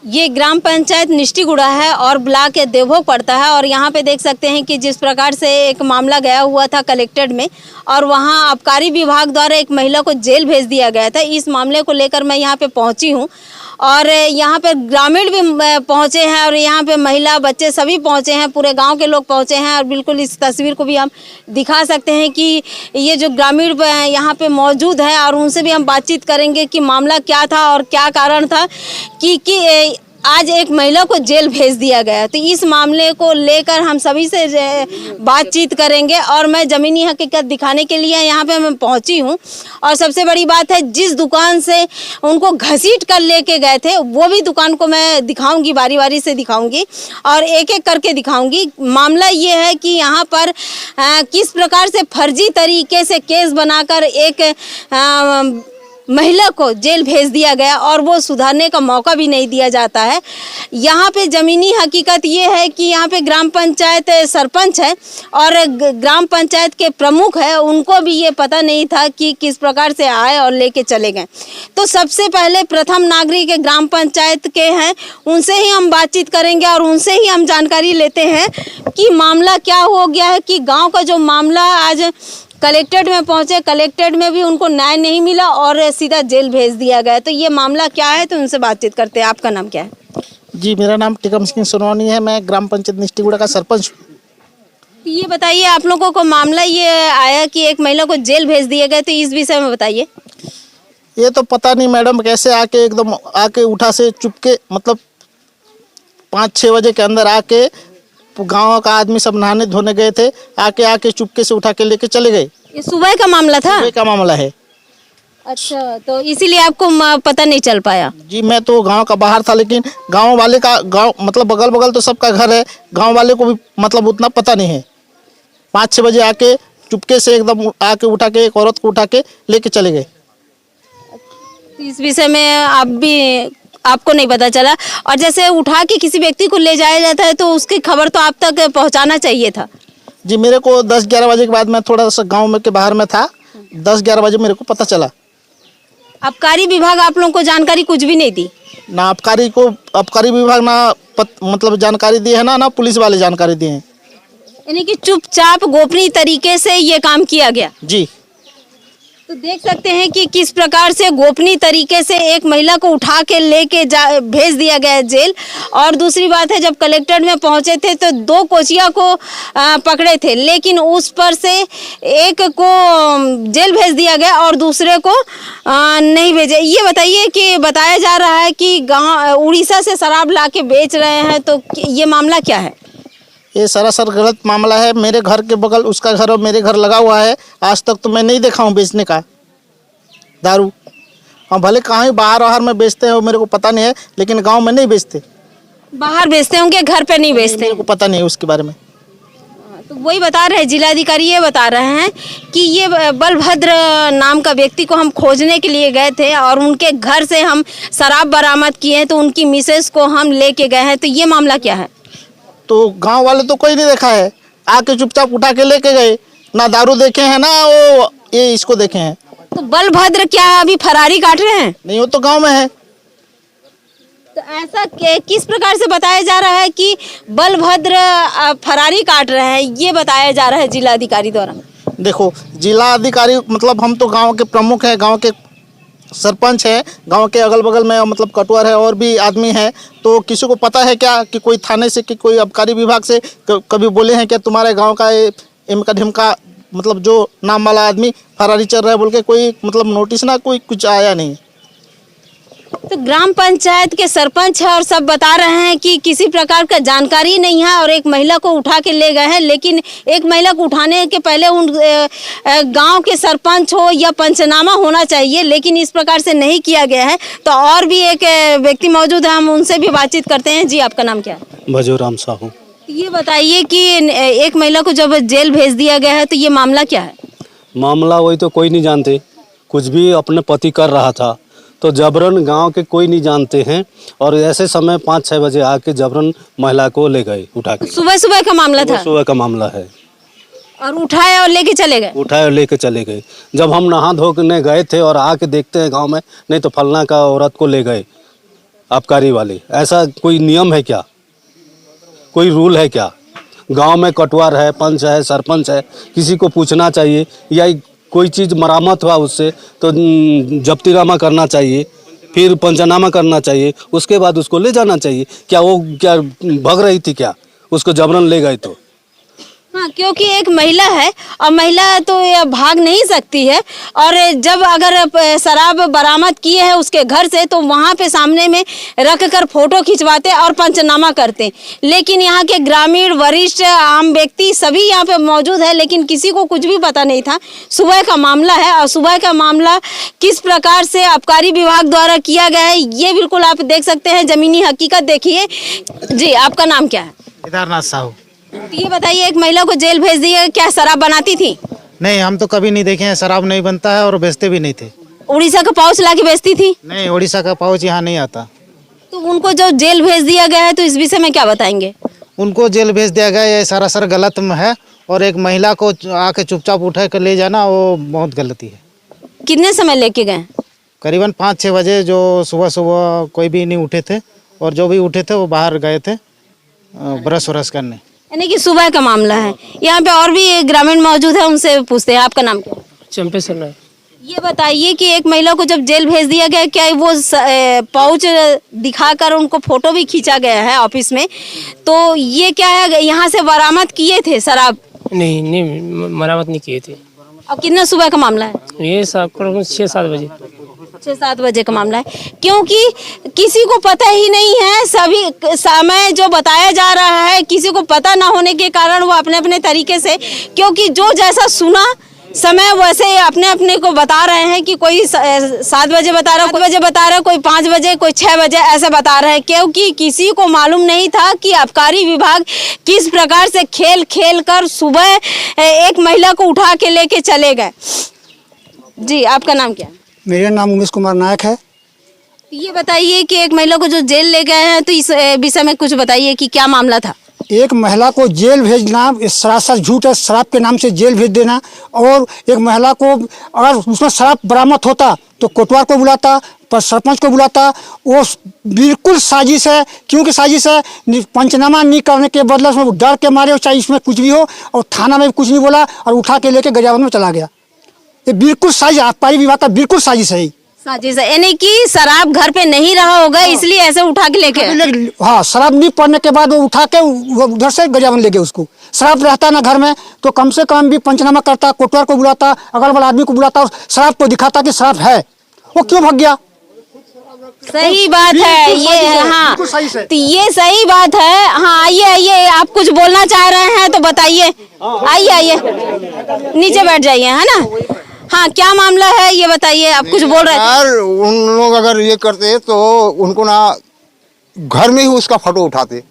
ये ग्राम पंचायत निष्ठीगुड़ा है और ब्लॉक देवभोग पड़ता है और यहाँ पे देख सकते हैं कि जिस प्रकार से एक मामला गया हुआ था कलेक्टेड में और वहाँ आबकारी विभाग द्वारा एक महिला को जेल भेज दिया गया था। इस मामले को लेकर मैं यहाँ पे पहुँची हूँ और यहाँ पे ग्रामीण भी पहुँचे हैं और यहाँ पे महिला बच्चे सभी पहुँचे हैं, पूरे गांव के लोग पहुँचे हैं और बिल्कुल इस तस्वीर को भी हम दिखा सकते हैं कि ये जो ग्रामीण यहाँ पे मौजूद है और उनसे भी हम बातचीत करेंगे कि मामला क्या था और क्या कारण था कि आज एक महिला को जेल भेज दिया गया। तो इस मामले को लेकर हम सभी से बातचीत करेंगे और मैं ज़मीनी हकीकत दिखाने के लिए यहाँ पे मैं पहुँची हूँ। और सबसे बड़ी बात है, जिस दुकान से उनको घसीट कर लेके गए थे वो भी दुकान को मैं दिखाऊंगी, बारी बारी से दिखाऊंगी और एक एक करके दिखाऊंगी। मामला ये है कि यहाँ पर किस प्रकार से फर्जी तरीके से केस बनाकर एक महिला को जेल भेज दिया गया और वो सुधारने का मौका भी नहीं दिया जाता है। यहाँ पे ज़मीनी हकीकत ये है कि यहाँ पे ग्राम पंचायत सरपंच है और ग्राम पंचायत के प्रमुख है, उनको भी ये पता नहीं था कि किस प्रकार से आए और लेके चले गए। तो सबसे पहले प्रथम नागरिक ग्राम पंचायत के हैं, उनसे ही हम बातचीत करेंगे और उनसे ही हम जानकारी लेते हैं कि मामला क्या हो गया है कि गाँव का जो मामला आज कलेक्टेड में पहुंचे, कलेक्टेड में भी उनको न्याय नहीं मिला और सीधा जेल भेज दिया गया। तो ये मामला क्या है, तो उनसे बातचीत करते हैं। आपका नाम क्या है? जी, मेरा नाम टिकम सिंह सोनवानी है। मैं ग्राम पंचायत निष्ठीगुड़ा का सरपंच हूँ। ये बताइए, आप लोगों को मामला ये आया कि एक महिला को जेल भेज दिए गए, तो इस विषय में बताइए। ये तो पता नहीं मैडम, कैसे आके एकदम आके उठा से चुपके, मतलब 5-6 बजे के अंदर आके गांव का आदमी सब नहाने धोने गए थे, आके चुपके से उठा के लेके चले गए। ये सुबह का मामला था? सुबह का मामला है। अच्छा, तो इसीलिए आपको पता नहीं चल पाया? जी, मैं तो गांव का बाहर था, लेकिन गांव वाले का गांव मतलब बगल बगल तो सबका घर है, गांव वाले को भी मतलब उतना पता नहीं है। 5-6 बजे आके चुपके से एकदम आके उठा के एक औरत को उठा के लेके चले गए। इस विषय में आपको नहीं पता चला? और जैसे उठा के किसी व्यक्ति को ले जाया जाता है तो उसकी खबर तो आप तक पहुंचाना चाहिए था। जी, मेरे को 10-11 बजे के बाद, मैं थोड़ा सा गांव में के बाहर में था, 10-11 बजे मेरे को पता चला। आबकारी विभाग आप लोगों को जानकारी कुछ भी नहीं दी? ना आबकारी विभाग ना मतलब जानकारी दी है, ना पुलिस वाले जानकारी दिए हैं। यानी कि चुपचाप गोपनीय तरीके से ये काम किया गया। जी, तो देख सकते हैं कि किस प्रकार से गोपनीय तरीके से एक महिला को उठा के लेके भेज दिया गया जेल। और दूसरी बात है, जब कलेक्टर में पहुंचे थे तो 2 कोचिया को पकड़े थे, लेकिन उस पर से एक को जेल भेज दिया गया और दूसरे को नहीं भेजे। ये बताइए कि बताया जा रहा है कि गाँव उड़ीसा से शराब ला के बेच रहे हैं, तो ये मामला क्या है? ये सरासर गलत मामला है। मेरे घर के बगल उसका घर और मेरे घर लगा हुआ है। आज तक तो मैं नहीं देखा हूँ बेचने का दारू। हाँ, भले कहीं बाहर में बेचते हैं मेरे को पता नहीं है, लेकिन गांव में नहीं बेचते। बाहर बेचते होंगे, घर पे नहीं बेचते? मेरे को पता नहीं है उसके बारे में। तो वही बता रहे हैं, जिलाधिकारी ये बता रहे हैं कि ये बलभद्र नाम का व्यक्ति को हम खोजने के लिए गए थे और उनके घर से हम शराब बरामद किए हैं, तो उनकी मिसेस को हम लेके गए हैं। तो ये मामला क्या है? तो गांव वाले तो कोई नहीं देखा है, आके चुपचाप उठा के लेके गए। ना दारू देखे हैं, ना वो ये इसको देखे हैं। तो बलभद्र क्या अभी फरारी काट रहे हैं? नहीं, वो तो गांव में है। तो ऐसा किस प्रकार से बताया जा रहा है कि बलभद्र फरारी काट रहे हैं, ये बताया जा रहा है जिलाधिकारी द्वारा? देखो, जिलाधिकारी मतलब हम तो गांव के प्रमुख हैं, गांव के सरपंच है, गांव के अगल बगल में मतलब कटुआर है और भी आदमी है। तो किसी को पता है क्या कि कोई थाने से कि कोई आबकारी विभाग से कभी बोले हैं क्या तुम्हारे गांव का इमका ढिमका मतलब जो नाम वाला आदमी फरारी चल रहा है बोल के कोई मतलब नोटिस ना कोई कुछ आया नहीं? तो ग्राम पंचायत के सरपंच है और सब बता रहे हैं कि किसी प्रकार का जानकारी नहीं है और एक महिला को उठा के ले गए हैं, लेकिन एक महिला को उठाने के पहले उन गांव के सरपंच हो या पंचनामा होना चाहिए, लेकिन इस प्रकार से नहीं किया गया है। तो और भी एक व्यक्ति मौजूद है, हम उनसे भी बातचीत करते हैं। जी, आपका नाम क्या है? भजोराम साहू। ये बताइए कि एक महिला को जब जेल भेज दिया गया है तो ये मामला क्या है? मामला वही तो कोई नहीं जानते, कुछ भी अपने पति कर रहा था तो जबरन गांव के कोई नहीं जानते हैं और ऐसे समय 5-6 बजे आके जबरन महिला को ले गए उठा के। सुबह का मामला था? सुबह का मामला है। और उठाए और लेके चले गए? उठाए और लेके चले गए। जब हम नहा धोने गए थे और आके देखते हैं गांव में, नहीं तो फलना का औरत को ले गए। आबकारी वाले। ऐसा कोई नियम है क्या, कोई रूल है क्या? गांव में कटवार है, पंच है, सरपंच है, किसी को पूछना चाहिए, या कोई चीज़ मरामत हुआ उससे तो जब्तीनामा करना चाहिए, फिर पंचनामा करना चाहिए, उसके बाद उसको ले जाना चाहिए। क्या वो क्या भाग रही थी क्या? उसको जबरन ले गए तो? हाँ, क्योंकि एक महिला है और महिला तो ये भाग नहीं सकती है। और जब अगर शराब बरामद किए है उसके घर से तो वहाँ पे सामने में रख कर फोटो खिंचवाते और पंचनामा करते। लेकिन यहाँ के ग्रामीण, वरिष्ठ, आम व्यक्ति सभी यहाँ पे मौजूद है, लेकिन किसी को कुछ भी पता नहीं था। सुबह का मामला है और सुबह का मामला किस प्रकार से आबकारी विभाग द्वारा किया गया है ये बिल्कुल आप देख सकते हैं। जमीनी हकीकत देखिए। जी, आपका नाम क्या है? केदारनाथ साहू। ये बताइए, एक महिला को जेल भेज दिया, क्या शराब बनाती थी? नहीं, हम तो कभी नहीं देखे हैं, शराब नहीं बनता है और बेचते भी नहीं थे। उड़ीसा का पाउच ला के बेचती थी? नहीं, उड़ीसा का पाउच यहाँ नहीं आता। तो उनको जो जेल भेज दिया गया है तो इस विषय में क्या बताएंगे? उनको जेल भेज दिया गया, ये सरासर गलत है। और एक महिला को आके चुपचाप उठा कर ले जाना वो बहुत गलती है। कितने समय लेके गए? करीबन 5-6 बजे, जो सुबह सुबह कोई भी नहीं उठे थे और जो भी उठे थे वो बाहर गए थे ब्रश व्रश करने। यानी कि सुबह का मामला है। यहाँ पे और भी ग्रामीण मौजूद है, उनसे पूछते हैं। आपका नाम क्या है? चंपेश्वर नायक। ये बताइए कि एक महिला को जब जेल भेज दिया गया, क्या वो पाउच दिखाकर उनको फोटो भी खींचा गया है ऑफिस में, तो ये क्या है, यहाँ से बरामद किए थे शराब? नहीं, मरामत नहीं किए थे। अब कितना सुबह का मामला है? ये 6-7 बजे। 6-7 बजे का मामला है। क्योंकि किसी को पता ही नहीं है, सभी समय जो बताया जा रहा है किसी को पता ना होने के कारण वो अपने अपने तरीके से, क्योंकि जो जैसा सुना समय वैसे अपने अपने को बता रहे हैं कि कोई 7 बजे बता रहा है, कोई बजे बता रहा है, कोई 5 बजे, कोई 6 बजे ऐसे बता रहे हैं। क्योंकि किसी को मालूम नहीं था कि आबकारी विभाग किस प्रकार से खेल खेल कर सुबह एक महिला को उठा के लेके चले गए। जी, आपका नाम क्या है? मेरा नाम उमेश कुमार नायक है। ये बताइए कि एक महिला को जो जेल ले गए हैं तो इस विषय में कुछ बताइए कि क्या मामला था? एक महिला को जेल भेजना सरासर झूठ है। शराब के नाम से जेल भेज देना, और एक महिला को अगर उसमें शराब बरामद होता तो कोतवाल को बुलाता, पर सरपंच को बुलाता। वो बिल्कुल साजिश है। क्योंकि साजिश है, पंचनामा नहीं करने के बदले उसमें डर के मारे, चाहे इसमें कुछ भी हो, और थाना में भी कुछ नहीं बोला और उठा के लेके गरियाबंद में चला गया। ये बिल्कुल साजिश, आबकारी विभाग का बिल्कुल साजिश है। साजिश है, यानी कि शराब घर पे नहीं रहा होगा इसलिए ऐसे उठा के लेके। हाँ, शराब नहीं पड़ने के बाद वो उठा के उधर से गरियाबंद ले गए उसको। शराब रहता ना घर में तो कम से कम भी पंचनामा करता, कोतवाल को बुलाता, अगल बगल आदमी को बुलाता और शराब को दिखाता कि शराब है। वो क्यों भाग गया? सही बात है ये। हाँ, तो ये सही बात है। हाँ, आइए, आप कुछ बोलना चाह रहे हैं तो बताइए। आइए, नीचे बैठ जाइए, है ना। हाँ, क्या मामला है ये बताइए, आप कुछ बोल रहे थे। यार, उन लोग अगर ये करते तो उनको ना घर में ही उसका फोटो उठाते,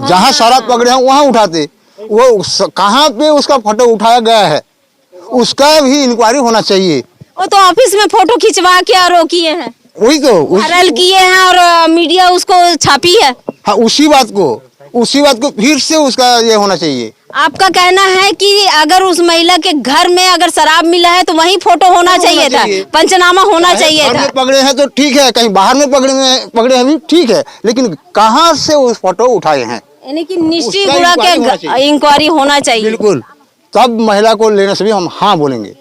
जहाँ शराब पकड़े हैं वहाँ उठाते। वो कहाँ पे उसका फोटो उठाया गया है उसका भी इंक्वायरी होना चाहिए। वो तो ऑफिस में फोटो खिंचवा के आरोप किए हैं, वही तो वायरल किए हैं और मीडिया उसको छापी है। हाँ, उसी बात को फिर से उसका ये होना चाहिए। आपका कहना है कि अगर उस महिला के घर में अगर शराब मिला है तो वहीं फोटो होना चाहिए था, पंचनामा होना चाहिए था। पकड़े हैं तो ठीक है, कहीं बाहर में पकड़े हैं भी ठीक है, लेकिन कहाँ से उस फोटो उठाए हैं, यानी कि निश्चित गुड़ा के इंक्वायरी होना चाहिए। बिल्कुल, तब महिला को लेने से भी हम हाँ बोलेंगे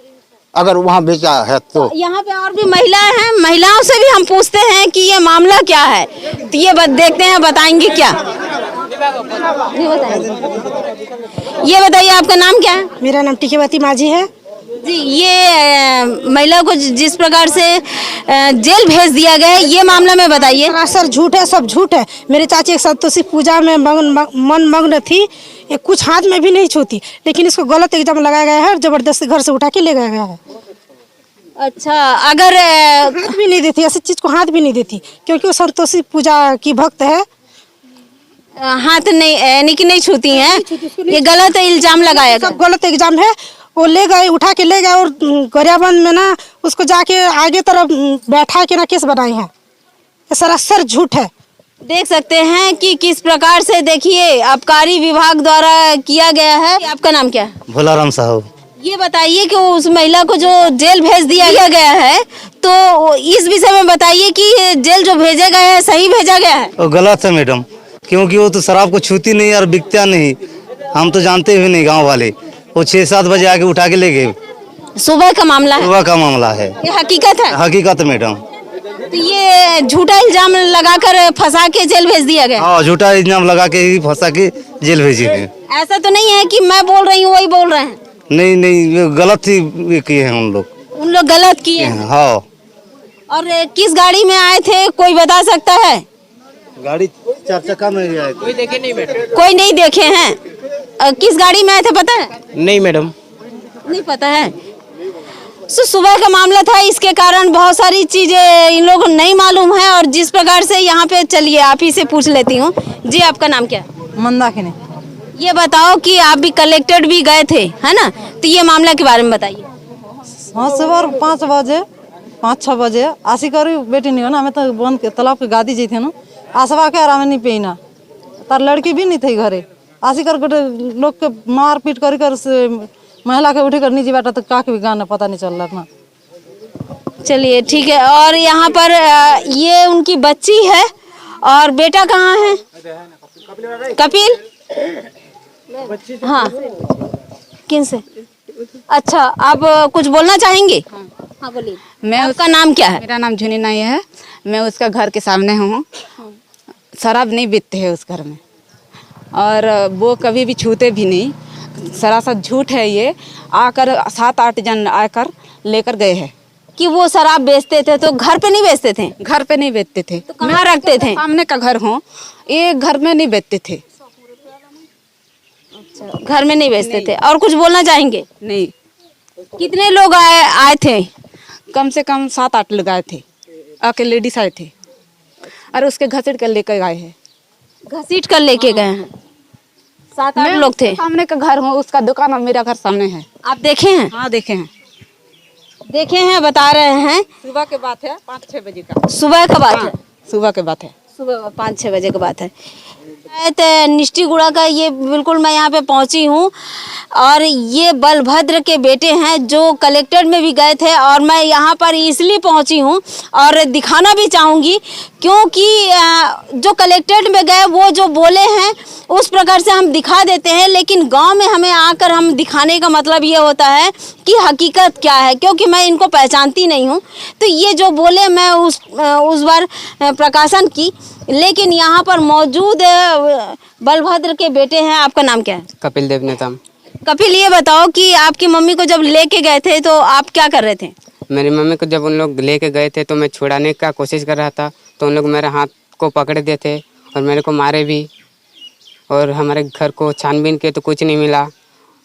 अगर वहाँ बेचा है तो। यहाँ पे और भी महिलाएं हैं, महिलाओं से भी हम पूछते हैं कि ये मामला क्या है, तो ये देखते हैं बताएंगे क्या। ये बताइए, आपका नाम क्या है? मेरा नाम टिकेवती माझी है। जी, ये महिला को जिस प्रकार से जेल भेज दिया गया है ये मामला में बताइए। सरासर झूठ है, सब झूठ है। मेरी चाची एक संतोषी पूजा में मन मग्न थी, ये कुछ हाथ में भी नहीं छूती, लेकिन इसको गलत इल्जाम लगाया गया है और जबरदस्ती घर से उठा के ले गया है। अच्छा, अगर हाथ भी नहीं देती, ऐसी चीज को हाथ भी नहीं देती, क्योंकि वो संतोषी पूजा की भक्त है। हाथ नहीं, यानी कि नहीं छूती हैं, ये गलत इल्जाम लगाया गया। सब गलत इल्जाम है। वो ले गए, उठा के ले गए और गरियाबंद में ना उसको जाके आगे तरफ बैठा के ना केस बनाए हैं। सरासर झूठ है। देख सकते हैं कि किस प्रकार से, देखिए, आबकारी विभाग द्वारा किया गया है। आपका नाम क्या है? भोलाराम साहू। ये बताइए कि उस महिला को जो जेल भेज दिया गया है तो इस विषय में बताइए कि जेल जो भेजा गया है सही भेजा गया है? वो गलत है मैडम, क्योंकि वो तो शराब को छूती नहीं और बिकता नहीं। हम तो जानते भी नहीं गांव वाले, वो 6-7 बजे आके उठा के ले गए। सुबह का मामला है? सुबह का मामला है, ये हकीकत है? हकीकत मैडम। तो ये झूठा इल्जाम लगाकर फंसा के जेल भेज दिया गया? हाँ, झूठा इल्जाम लगा के ही फंसा के जेल भेजे हैं। ऐसा तो नहीं है कि मैं बोल रही हूँ वही बोल रहे हैं? नहीं नहीं, ये गलत ही किए हैं उन लोग गलत किए हैं। हाँ। और किस गाड़ी में आए थे कोई बता सकता है? गाड़ी 4 चक्का में आए थे। कोई नहीं देखे हैं? किस गाड़ी में आए थे पता है? नहीं मैडम। नहीं पता है। सुबह का मामला था, इसके कारण बहुत सारी चीजें इन लोगों को नहीं मालूम है। और जिस प्रकार से यहाँ पे, चलिए आप ही से पूछ लेती हूँ। जी, आपका नाम क्या है? मंदाकिनी। ये बताओ कि आप भी कलेक्टर भी गए थे, है ना? तो ये मामला के बारे में बताइए। हाँ, सुबह 5 बजे 5-6 बजे आशी करी बेटी नहीं हो ना, हमें तो बंद के तालाब के गादी जी थे ना, आसवा के आराम नहीं पीना, तार लड़की भी नहीं थी घरे। आशी कर लोग के मार पीट कर से महिला के उठे कर नीचे बैठा तो का के भी गाना पता नहीं चल रहा था। चलिए ठीक है। और यहाँ पर ये उनकी बच्ची है और बेटा कहाँ है? कपिल? हाँ, किन से? अच्छा, आप कुछ बोलना चाहेंगे? हाँ बोलिए। मैं आपका नाम क्या है? मेरा नाम झुनी नहीं है, मैं उसका घर के सामने हूँ। शराब नहीं पीते हैं उस घर में, और वो कभी भी छूते भी नहीं। सरासर झूठ है ये। आकर 7-8 जन आकर लेकर गए हैं। कि वो शराब बेचते थे तो घर पे नहीं बेचते थे? घर पे नहीं बेचते थे। तो कहाँ रखते थे? सामने का घर हो, ये घर में नहीं बेचते थे। घर में नहीं बेचते थे। और कुछ बोलना चाहेंगे? नहीं। कितने लोग आए थे? कम से कम 7-8 लोग आए थे, आके लेडीज आए थे, और उसके घसीट कर लेकर आए हैं। घसीट कर लेके गए हैं? 7-8 लोग थे। सामने का घर हो, उसका दुकान और मेरा घर सामने है। आप देखे हैं? हाँ देखे हैं। देखे हैं, बता रहे हैं। सुबह के बात है, 5-6 बजे का। सुबह का बात है? सुबह के बात है। सुबह 5-6 बजे की बात है। निष्ठीगुड़ा का ये बिल्कुल मैं यहाँ पे पहुँची हूँ, और ये बलभद्र के बेटे हैं जो कलेक्टर में भी गए थे। और मैं यहाँ पर इसलिए पहुँची हूँ और दिखाना भी चाहूँगी, क्योंकि जो कलेक्टर में गए वो जो बोले हैं उस प्रकार से हम दिखा देते हैं, लेकिन गांव में हमें आकर हम दिखाने का मतलब ये होता है कि हकीकत क्या है, क्योंकि मैं इनको पहचानती नहीं हूँ। तो ये जो बोले मैं उस बार प्रकाशन की, लेकिन यहाँ पर मौजूद बलभद्र के बेटे हैं। आपका नाम क्या है? कपिल देव नेताम। कपिल, ये बताओ कि आपकी मम्मी को जब लेके गए थे तो आप क्या कर रहे थे? मेरी मम्मी को जब उन लोग लेके गए थे तो मैं छुड़ाने का कोशिश कर रहा था, तो उन लोग मेरे हाथ को पकड़े दिए थे और मेरे को मारे भी, और हमारे घर को छानबीन किए तो कुछ नहीं मिला।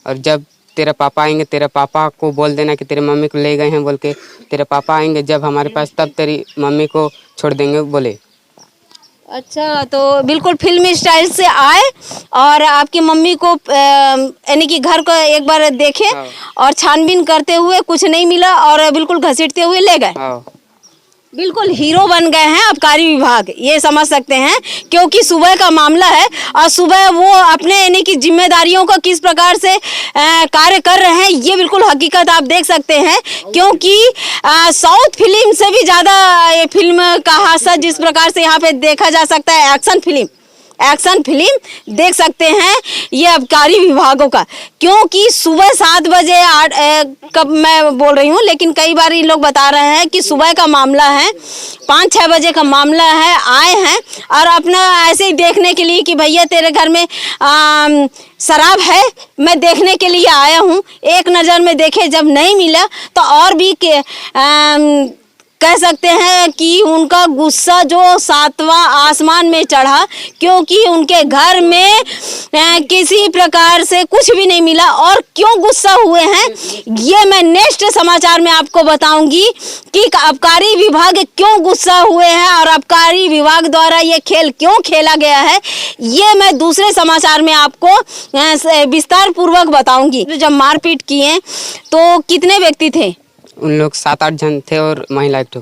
और जब तेरे पापा आएंगे, तेरे पापा को बोल देना कि तेरे मम्मी को ले गए हैं बोल के, तेरे पापा आएंगे जब हमारे पास तब तेरी मम्मी को छोड़ देंगे बोले। अच्छा, तो बिल्कुल फिल्मी स्टाइल से आए और आपकी मम्मी को यानी कि घर को एक बार देखे और छानबीन करते हुए कुछ नहीं मिला और बिल्कुल घसीटते हुए ले गए। बिल्कुल हीरो बन गए हैं आबकारी विभाग, ये समझ सकते हैं, क्योंकि सुबह का मामला है और सुबह वो अपने यानी कि जिम्मेदारियों का किस प्रकार से कार्य कर रहे हैं, ये बिल्कुल हकीकत आप देख सकते हैं। क्योंकि साउथ फिल्म से भी ज़्यादा ये फिल्म का हादसा जिस प्रकार से यहाँ पे देखा जा सकता है, एक्शन फिल्म देख सकते हैं ये आबकारी विभागों का। क्योंकि सुबह 7 बजे 8 कब मैं बोल रही हूँ, लेकिन कई बार ये लोग बता रहे हैं कि सुबह का मामला है, 5-6 बजे का मामला है। आए हैं और अपना ऐसे ही देखने के लिए कि भैया तेरे घर में शराब है, मैं देखने के लिए आया हूँ, एक नज़र में देखे, जब नहीं मिला तो और भी कह सकते हैं कि उनका गुस्सा जो 7वां आसमान में चढ़ा, क्योंकि उनके घर में किसी प्रकार से कुछ भी नहीं मिला। और क्यों गुस्सा हुए हैं ये मैं नेक्स्ट समाचार में आपको बताऊंगी कि आबकारी विभाग क्यों गुस्सा हुए हैं और आबकारी विभाग द्वारा ये खेल क्यों खेला गया है, ये मैं दूसरे समाचार में आपको विस्तार पूर्वक बताऊंगी। जब मारपीट किए तो कितने व्यक्ति थे? उन लोग 7-8 जन थे और महिला एक थी।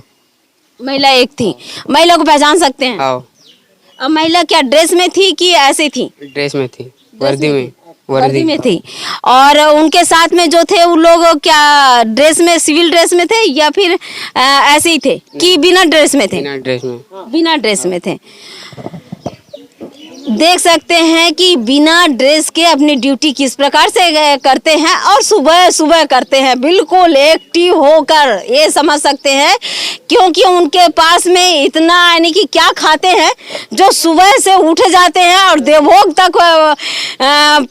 महिला एक थी। महिला को पहचान सकते हैं? हाँ। अब महिला क्या ड्रेस में थी कि ऐसे थी? ड्रेस में थी, वर्दी में, वर्दी में थी। और उनके साथ में जो थे वो लोग क्या ड्रेस में, सिविल ड्रेस में थे या फिर ऐसे ही थे कि बिना ड्रेस में थे? बिना ड्रेस में। बिना ड्रेस में थे। देख सकते हैं कि बिना ड्रेस के अपनी ड्यूटी किस प्रकार से करते हैं और सुबह सुबह करते हैं, बिल्कुल एक्टिव होकर, ये समझ सकते हैं। क्योंकि उनके पास में इतना यानी कि क्या खाते हैं जो सुबह से उठ जाते हैं और देवभोग तक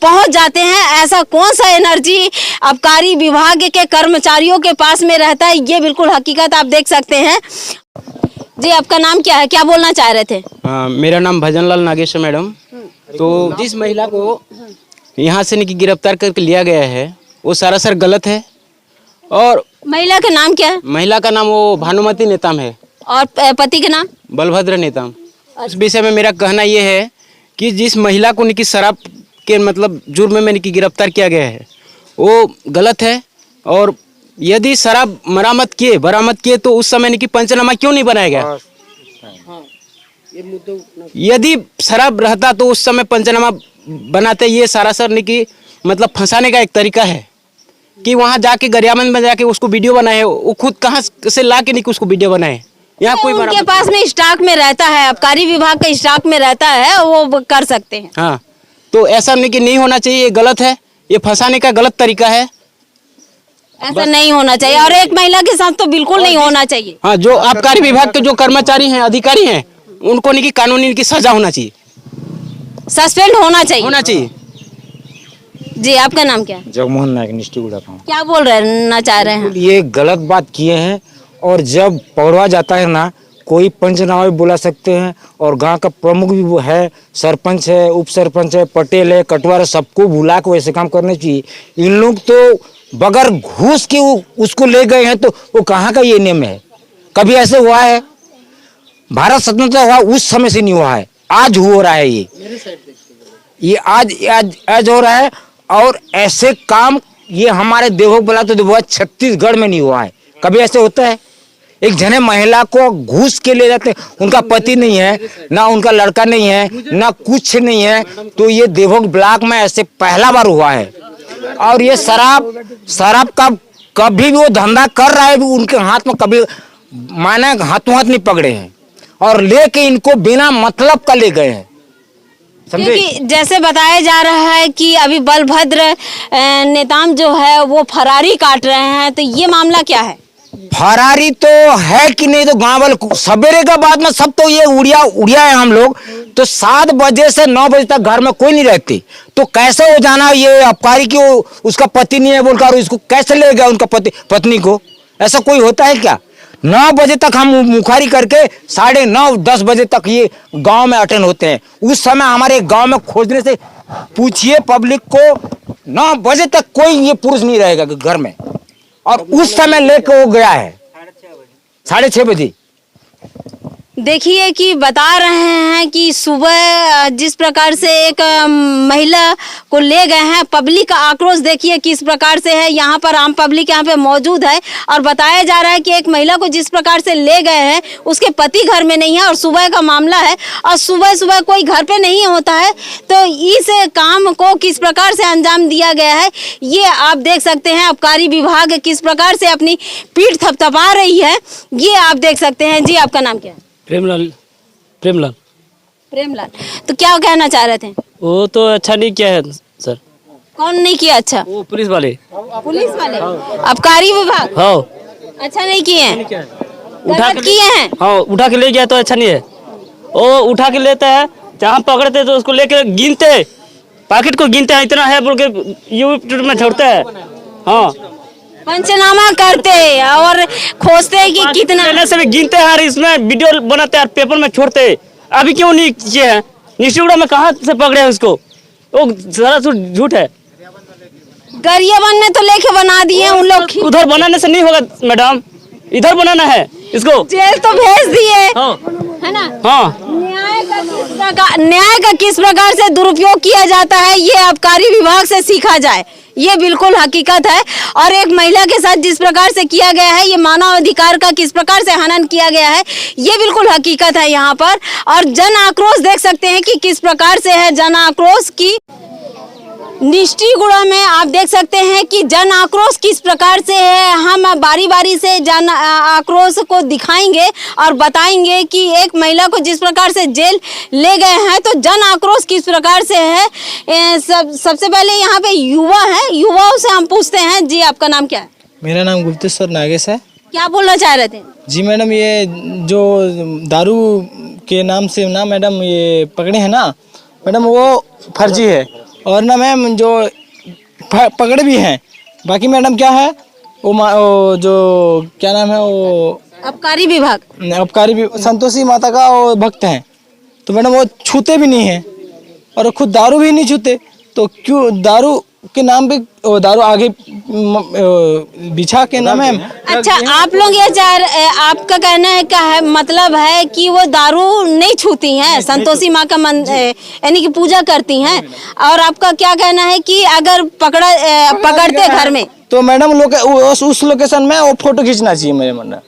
पहुंच जाते हैं। ऐसा कौन सा एनर्जी आबकारी विभाग के कर्मचारियों के पास में रहता है, ये बिल्कुल हकीकत आप देख सकते हैं। जी, आपका नाम क्या है, क्या बोलना चाह रहे थे? मेरा नाम भजनलाल नागेश है मैडम। तो जिस महिला को यहाँ से गिरफ्तार करके लिया गया है वो सरासर गलत है। और महिला का नाम क्या है? महिला का नाम वो भानुमति नेताम है। और पति का नाम? बलभद्र नेताम। उस विषय में मेरा कहना ये है कि जिस महिला को शराब के मतलब जुर्म में गिरफ्तार किया गया है वो गलत है। और यदि शराब बरामद किए तो उस समय पंचनामा क्यों नहीं बनाया गया? यदि शराब रहता तो उस समय पंचनामा बनाते। ये सरासर मतलब फंसाने का एक तरीका है कि वहां जाके गरियाबंद में जाके उसको वीडियो बनाए। वो खुद कहां से ला के उसको वीडियो बनाए? यहाँ कोई उनके पास में स्टॉक में रहता है, आबकारी विभाग का स्टॉक में रहता है, वो कर सकते हैं। हाँ, तो ऐसा नहीं होना चाहिए, ये गलत है, ये फंसाने का गलत तरीका है। ऐसा नहीं होना चाहिए और एक महिला के साथ तो बिल्कुल नहीं होना चाहिए। हाँ, जो आबकारी विभाग के जो कर्मचारी हैं, अधिकारी हैं, उनको कानूनी सजा होना चाहिए, सस्पेंड होना चाहिए। जी, आपका नाम क्या है? जगमोहन नायक, निष्ठीगुड़ा का। क्या बोल रहे चाह रहे हैं? ये गलत बात किए हैं। और जब पकड़वा जाता है ना, कोई पंचनामा भी बुला सकते हैं और गांव का प्रमुख भी वो है, सरपंच है, उप सरपंच है, पटेल है, कटवार, सबको बुला के वैसे काम करने चाहिए। इन लोग तो बगैर घूस के उसको ले गए हैं, तो वो कहाँ का ये नियम है? कभी ऐसे हुआ है? भारत स्वतंत्र हुआ उस समय से नहीं हुआ है, आज हो रहा है ये आज हो रहा है। और ऐसे काम ये हमारे देवभोग बोला तो छत्तीसगढ़ में नहीं हुआ है। कभी ऐसे होता है? एक जने महिला को घूस के ले जाते, उनका पति नहीं है, ना उनका लड़का नहीं है, ना कुछ नहीं है, तो ये देवभोग ब्लॉक में ऐसे पहला बार हुआ है। और ये शराब का कभी भी वो धंधा कर रहा है, भी उनके हाथ में कभी माने हाथों हाथ नहीं पकड़े हैं और लेके इनको बिना मतलब का ले गए हैं। क्योंकि जैसे बताया जा रहा है कि अभी बलभद्र नेताम जो है वो फरारी काट रहे हैं, तो ये मामला क्या है? फरारी तो है कि नहीं, तो गाँव वाले सवेरे के बाद में सब तो ये उड़िया है। हम लोग तो 7 बजे से 9 बजे तक घर में कोई नहीं रहती, तो कैसे हो जाना? ये आबकारी की उसका पति नहीं है बोलकर इसको कैसे ले गया उनका पत्नी को? ऐसा कोई होता है क्या? 9 बजे तक हम मुखारी करके 9:30 10 बजे तक ये गांव में अटेंड होते हैं। उस समय हमारे गांव में खोजने से पूछिए पब्लिक को, 9 बजे तक कोई ये पुरुष नहीं रहेगा घर में। और उस समय लेके वो गया है 6:30 बजे। देखिए कि बता रहे हैं कि सुबह जिस प्रकार से एक महिला को ले गए हैं, पब्लिक का आक्रोश देखिए किस प्रकार से है। यहाँ पर आम पब्लिक यहाँ पे मौजूद है और बताया जा रहा है कि एक महिला को जिस प्रकार से ले गए हैं, उसके पति घर में नहीं है और सुबह का मामला है और सुबह सुबह कोई घर पे नहीं होता है, तो इस काम को किस प्रकार से अंजाम दिया गया है ये आप देख सकते हैं। आबकारी विभाग किस प्रकार से अपनी पीठ थपथपा रही है, ये आप देख सकते हैं। जी, आपका नाम क्या है? प्रेमलाल। तो क्या कहना चाह रहे थे? वो तो अच्छा नहीं किया है सर। कौन नहीं किया अच्छा? वो पुलिस वाले। आबकारी विभाग? हाँ। अच्छा नहीं किए हैं, उठा के किए हैं। हाँ, उठा के ले गया तो अच्छा नहीं है। वो उठा के लेते हैं, जहाँ पकड़ते तो उसको लेके गिनते, पैकेट को गिनते हैं, इतना है बोल के यूट्यूब में छोड़ते हैं। हाँ, पंचनामा करते हैं और खोजते हैं कि कितना से भी गिनते हैं, इसमें वीडियो बनाते हैं, पेपर में छोड़ते हैं। अभी क्यों नहीं किए हैं? निष्ठीगुड़ा में कहाँ से पकड़े हैं उसको? वो सारा झूठ है। गरियाबंद में तो लेके बना दिए उन लोग। उधर बनाने से नहीं होगा मैडम, इधर बनाना है इसको। जेल तो भेज दिए है ना? हाँ। न्याय का किस प्रकार से दुरुपयोग किया जाता है ये आबकारी विभाग से सीखा जाए, ये बिल्कुल हकीकत है। और एक महिला के साथ जिस प्रकार से किया गया है, ये मानव अधिकार का किस प्रकार से हनन किया गया है, ये बिल्कुल हकीकत है यहाँ पर। और जन आक्रोश देख सकते हैं कि किस प्रकार से है जन आक्रोश की। निष्ठीगुड़ा में आप देख सकते हैं कि जन आक्रोश किस प्रकार से है। हम बारी बारी से जन आक्रोश को दिखाएंगे और बताएंगे कि एक महिला को जिस प्रकार से जेल ले गए हैं तो जन आक्रोश किस प्रकार से है। सबसे पहले यहाँ पे युवा है, युवाओं से हम पूछते हैं। जी आपका नाम क्या है? मेरा नाम गुप्तेश्वर नागेश है। क्या बोलना चाह रहे थे? जी मैडम, ये जो दारू के नाम से ना मैडम ये पकड़े हैं ना मैडम, वो फर्जी है। और ना मैम जो पकड़े भी हैं, बाकी मैडम क्या है वो जो क्या नाम है वो आबकारी विभाग, संतोषी माता का वो भक्त हैं, तो मैडम वो छूते भी नहीं हैं और खुद दारू भी नहीं छूते। तो क्यों दारू के नाम पे वो दारू आगे बिछा के ना मैम। अच्छा, आप लोग ये आपका कहना है क्या है, मतलब है कि वो दारू नहीं छूती हैं, संतोषी माँ का यानी कि पूजा करती हैं, और आपका क्या कहना है कि अगर पकड़ते घर में तो मैडम उस लोकेशन में वो फोटो खींचना चाहिए। मेरे मन में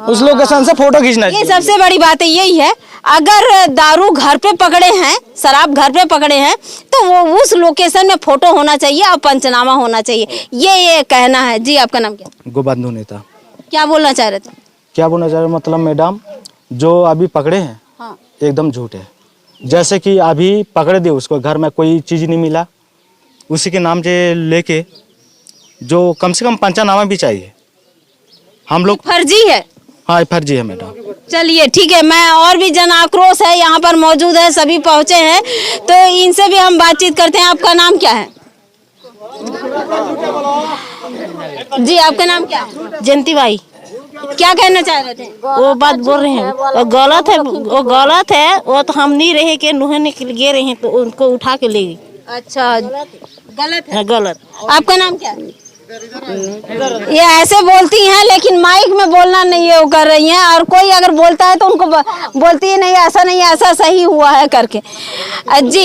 उस लोकेशन से फोटो खींचना चाहिए। ये सबसे बड़ी बात है यही है, अगर दारू घर पे पकड़े हैं, शराब घर पे पकड़े हैं, तो वो उस लोकेशन में फोटो होना चाहिए और पंचनामा होना चाहिए, ये कहना है। जी आपका नाम क्या? गोबंधु नेता। क्या बोलना चाह रहे थे? क्या बोलना चाह रहे मतलब मैडम, जो अभी पकड़े हैं हाँ। एकदम झूठ है। जैसे कि अभी पकड़ दिए, उसको घर में कोई चीज़ नहीं मिला, उसी के नाम से लेके जो कम से कम पंचनामा भी चाहिए। हम लोग फर्जी है। हाँ, फर्जी है मैडम। चलिए ठीक है, मैं और भी जन आक्रोश है यहाँ पर मौजूद है, सभी पहुँचे हैं, तो इनसे भी हम बातचीत करते हैं। आपका नाम क्या है? जी आपका नाम क्या है? जयंती बाई। क्या कहना चाह रहे थे? वो बात बोल रहे हैं वो गलत है, वो गलत है। वो तो हम नहीं रहे के नुहने के लिए रहे हैं तो उनको उठा के ले गई। अच्छा, गलत है। गलत। आपका नाम क्या है? ये ऐसे बोलती हैं लेकिन माइक में बोलना नहीं है, वो कर रही हैं, और कोई अगर बोलता है तो उनको बोलती है नहीं ऐसा नहीं, ऐसा सही हुआ है करके। जी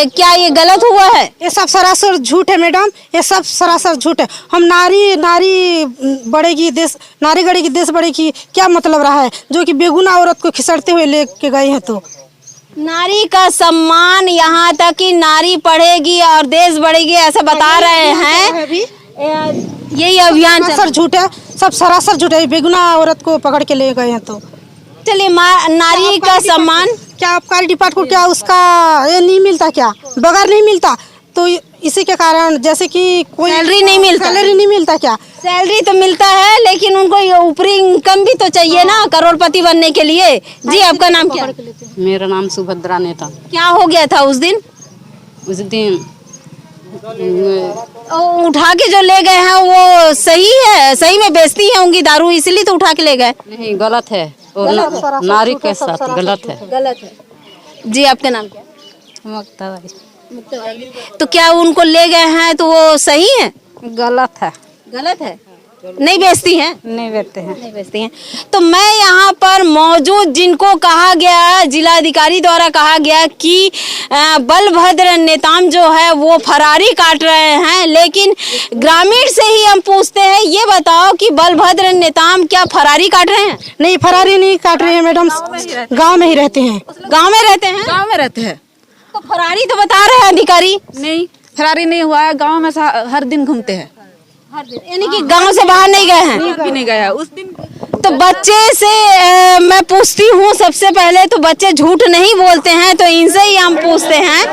क्या ये गलत हुआ है? ये सब सरासर झूठ है मैडम, ये सब सरासर झूठ है। हम नारी बढ़ेगी देश, नारी गढ़ेगी देश बढ़ेगी, क्या मतलब रहा है? जो कि बेगुनाह औरत को खिसड़ते हुए लेके गए हैं। तो नारी का सम्मान, यहाँ तक कि नारी पढ़ेगी और देश बढ़ेगी, ऐसा बता रहे हैं। यही अभियान सर झूठ है, सब सरासर झूठ है। बेगुनाह औरत को पकड़ के ले गए हैं। तो चलिए, नारी का सम्मान क्या आबकारी डिपार्टमेंट को क्या उसका ये नहीं मिलता, क्या बगैर नहीं मिलता? तो इसी के कारण जैसे कि कोई सैलरी नहीं मिलता, क्या सैलरी तो मिलता है लेकिन उनको ऊपरी इनकम भी तो चाहिए ना, करोड़पति बनने के लिए। जी आपका नाम क्या? मेरा नाम सुभद्रा नेता। क्या हो गया था उस दिन? उठा के जो ले गए हैं वो सही है? सही में बेचती है उनकी दारू, इसलिए तो उठा के ले गए? नहीं, गलत है, नारी के साथ गलत है। जी आपका नाम क्या? मुक्ता बाई। तो क्या उनको ले गए हैं तो वो सही है? गलत है। गलत है, नहीं बेचती हैं? नहीं बेचती हैं। तो मैं यहाँ पर मौजूद जिनको कहा गया, जिलाधिकारी द्वारा कहा गया कि बलभद्र नेताम जो है वो फरारी काट रहे हैं, लेकिन ग्रामीण से ही हम पूछते हैं, ये बताओ कि बलभद्र नेताम क्या फरारी काट रहे हैं? नहीं, फरारी नहीं काट रहे हैं मैडम, गाँव में ही रहते हैं। गाँव में रहते हैं? गाँव में रहते हैं। तो फरारी तो बता रहे हैं अधिकारी। नहीं, फरारी नहीं हुआ है, गाँव में हर दिन घूमते हैं। यानी कि गांव से बाहर नहीं गए हैं? भी नहीं गया उस दिन। तो बच्चे से मैं पूछती हूँ सबसे पहले, तो बच्चे झूठ नहीं बोलते हैं, तो इनसे ही हम पूछते हैं।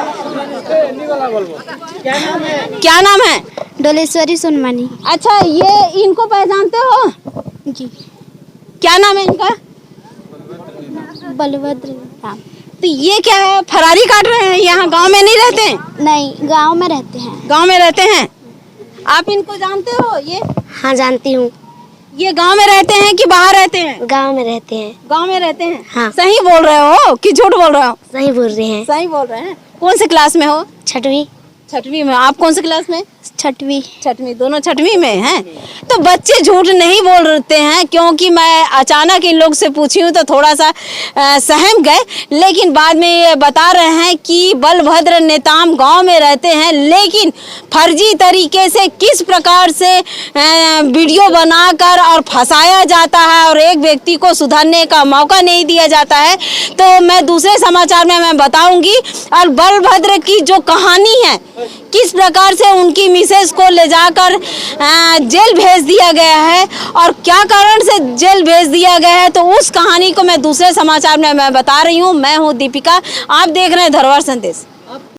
क्या नाम है? डोलेश्वरी सोनमानी। अच्छा, ये इनको पहचानते हो? जी। क्या नाम है इनका? बलभद्र। तो ये क्या है, फरारी काट रहे हैं? यहाँ गांव में नहीं रहते हैं? नहीं, गांव में रहते हैं। गांव में रहते हैं। आप इनको जानते हो? ये हाँ, जानती हूँ। ये गांव में रहते हैं कि बाहर रहते हैं? गांव में रहते हैं। गांव में रहते हैं। हाँ। सही बोल रहे हो कि झूठ बोल रहे हो? सही बोल रहे हैं। सही बोल रहे हैं। कौन से क्लास में हो? छठवीं में। आप कौन से क्लास में? छठवीं। दोनों छठवीं में हैं। तो बच्चे झूठ नहीं बोल रहे हैं, क्योंकि मैं अचानक इन लोग से पूछी हूँ तो थोड़ा सा सहम गए, लेकिन बाद में ये बता रहे हैं कि बलभद्र नेताम गांव में रहते हैं, लेकिन फर्जी तरीके से किस प्रकार से वीडियो बनाकर और फंसाया जाता है और एक व्यक्ति को सुधरने का मौका नहीं दिया जाता है। तो मैं दूसरे समाचार में मैं बताऊंगी। और बलभद्र की जो कहानी है किस प्रकार से उनकी मिसेज को ले जाकर जेल भेज दिया गया है और क्या कारण से जेल भेज दिया गया है, तो उस कहानी को मैं दूसरे समाचार में मैं बता रही हूँ। मैं हूँ दीपिका, आप देख रहे हैं धरोहर संदेश।